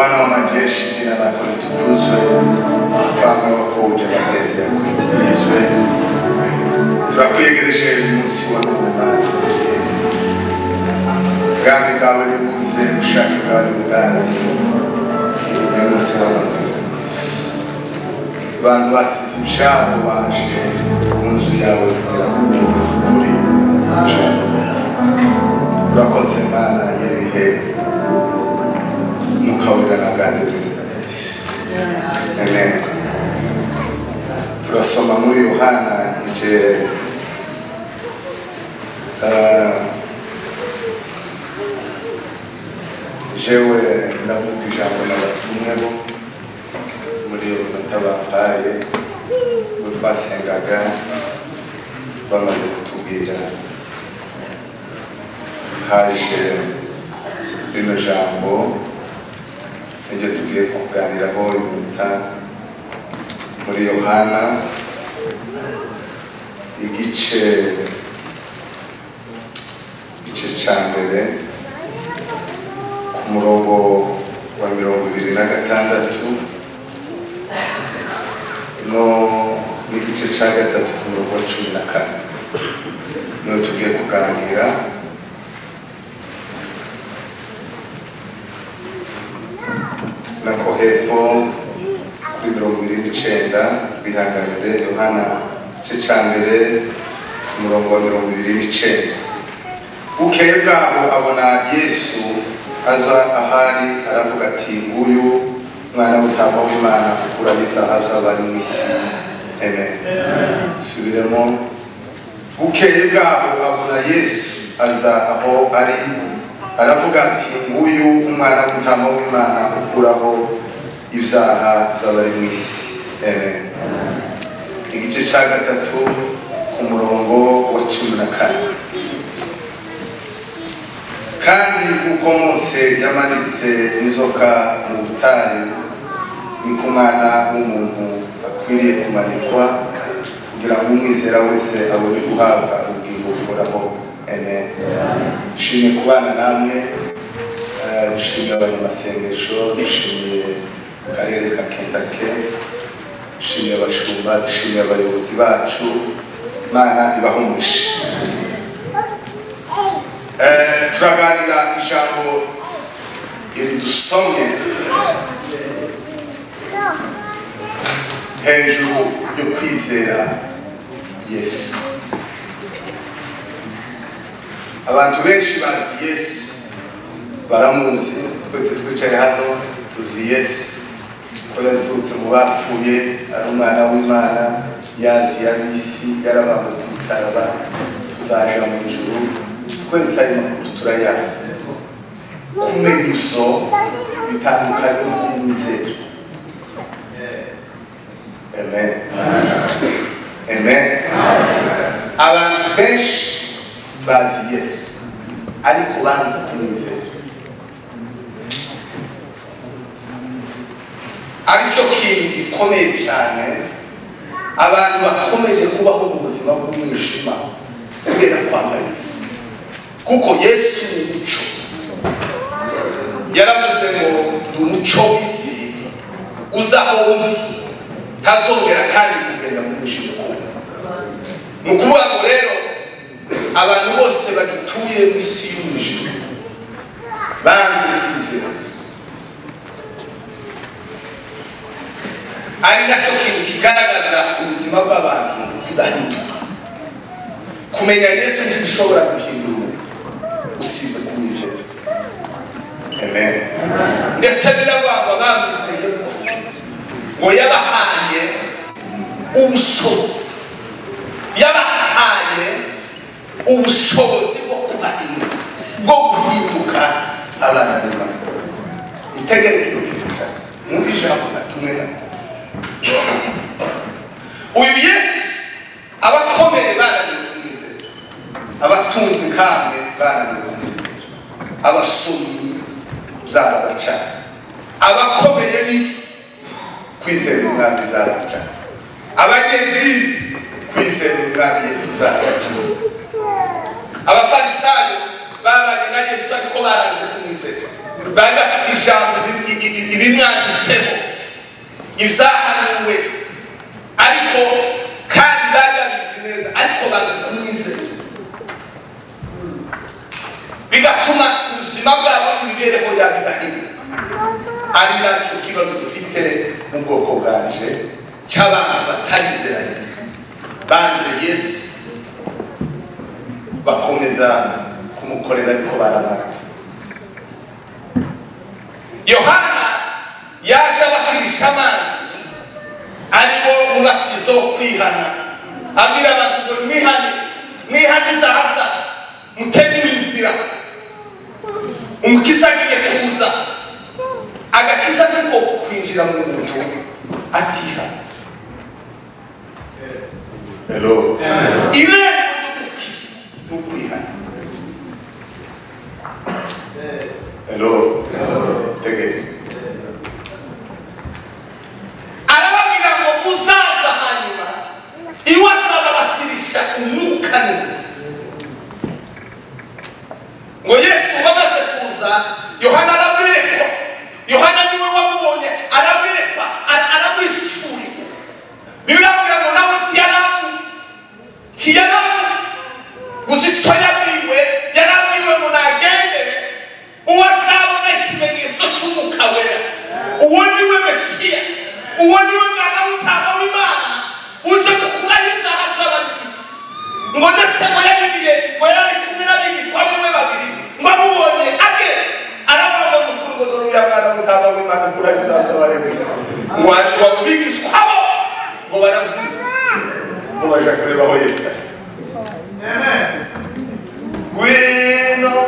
Bwana wa majeshi, jina lako litukuzwe. Mfalme wako uje, mapenzi yako yatimizwe. Turakwegereje umunsi wa none. Ubwami bwawe nibuze, ubushake bwawe buganze. Umunsi wa none abantu basize ibishabo baje mu nzu yawe kugira ngo muri urakoze Mana y'ibihe mukawera na ganze perezida Yesu. Amen. Turasoma muri Yohana igice jewe ndavuga ijambo n'abatumwe bo muri yo batabampaye ngo twasengaga bamaze kutubwira haje rino jambo nijye tugiye kuganiraho iminota muri Yohana igice cya mbere ku murongo wa 26 no n'igice cya gatatu ku murongo wa 14 niyo tugiye kuganira. Nako hepfo kuri 29 twihanganire Yohana igice cya mbere ku murongo wa 29. Bukeye bwaho abona Yesu aza ahari, aravuga ati nguyu mwana w'intama w'Imana ukuraho ibyaha by'abari mu isi. Amen. Subiremo. Bukeye bwaho abona Yesu aza aho ari, aravuga ati nguyu umwana w'intama w'Imana ukuraho ibyaha by'abari mu isi. Amen. Igice cya gatatu ku murongo wa 14. Kandi uko Mose yamanitse inzoka mu butayu, niko umwana w'umuntu akwiriye kumanikwa kugira ngo umwizera wese abone guhabwa ubugingo buhoraho. Amen. Dushimiye kubana namwe, dushimiye abanyamasengesho, dushimiye akarere ka Kentucky, dushimiye abashumba, dushimiye abayobozi bacu. Imana ibahe umugisha. Turaganira ijambo iri dusomye hejuru yo kwizera Yesu. Abantu benshi bazi Yesu, baramuzi. Twese twicaye hano tuzi Yesu ko yazutse mu bapfuye, ari umwana w'Imana, yazi ab'isi, yarabambwe ku musaraba, tuzaja mu ijuru. Twese ayo makuru turayazi. Kumenya ibyo bitandukanye no kumwizera. Amen. Amen. Abantu benshi bazi Yesu ariko banze kumwizera. Aricyo kintu gikomeye cyane. Abantu bakomeje kubaho mu buzima bw'umwijima kubera kwanga Yesu, kuko Yesu ni umuco. Yaravuze ngo ndi umuco w'isi, uzaho undi ntazongera kandi kugenda mu mwijima ukundi. Ni ukuvuga ngo rero abantu bose bagituye mu isi y'umwijima banze kwizera Yesu. Ari nacyo kintu kigaragaza ubuzima bw'abantu kudahinduka. Kumenya Yesu ntibishobora guhindura usibye kumwizera. Amen. Ndetse birabangwa bamwizeye bose ngo yabahaye ubushobozi, yabahaye ubushobozi bwo kubahinduka, bwo guhinduka abana b'Imana. Itegere ikintu cyane mwumva ijambo natumwe na uyu Yesu. Abakomeye bananiwe kumwizera, abatunzi kamwe bananiwe kumwizera, abasomyi byarabacanze, abakomeye b'isi kwizera umwami byarabacanze, abanyedini kwizera umwami Yesu byarabacanze, abafarisayo babanye na Yesu ariko baranze kumwizera bari bafite ijambo ibimwanditseho ibyahanuwe ariko kandi bari babizi neza ariko bakumwizera bigatuma ubuzima bwabo n'imibereho yabo idahinduka ari nacyo kibazo dufite mu bwoko bwanje cy'abantu batarizera Yesu banze Yesu bakomeza kumukorera ariko barabanze. Yohana yaje abatirisha amazi ariwo mubatizo wo kwihana abwira abantu ngo mwihane isahaza mutege inzira umukiza agiye kuza agakiza ariko kwinjira mu muntu atihana. Hello. Irembo ry'umukiza no kwihana. Hello. Tegere. Arababwira ngo uzaza hanyuma iwasaba batirisha umwuka n'ibintu. Ngo Yesu bamaze kuza Yohana arabwirekwa. Yohana niwe wamubonye arabwirekwa arabwisuri. Bibirabwira ngo nawe tiyaramuzi gusa yabwiwe yarabwiwe ngo nagendere uwazabona ikimenyetso cy'umwuka wera uwo niwe Mesiya uwo niwe mwana w'intama w'Imana uje gukuraho ibyaha by'abanyisi. Ngo ndetse ngo yabibwiye ngo yari kumwe n'abigishwa biwe babiri ngo amubonye age arababona mukuru ngo dore uya mwana w'intama w'Imana ukuraho ibyaha by'abanyisi ngo abigishwa bo ngo baramusiga ngo baje kurebaho Yesu. Amen. We know.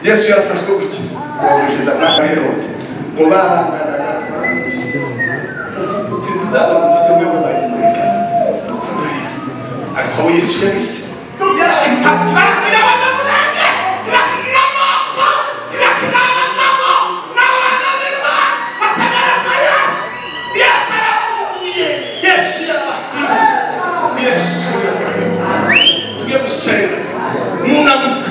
Yesu yarafashwe guki wabujeza mwaka Herode ngo baranganaga ukizizaba mufite mwe bagimureka dukunda Yesu ariko Yesu yabise barakira badamurange tibakira moko tibakira abagabo n'abana b'Imana batagarasa Yesu Yesu arakubuye Yesu yarabahiye Yesu tugiye gusenga munamuke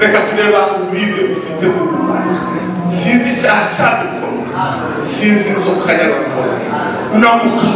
reka tureba uburibwe bufite ubumara sinzi icyaha cyadukoma sinzi inzoka y'abakora unamuka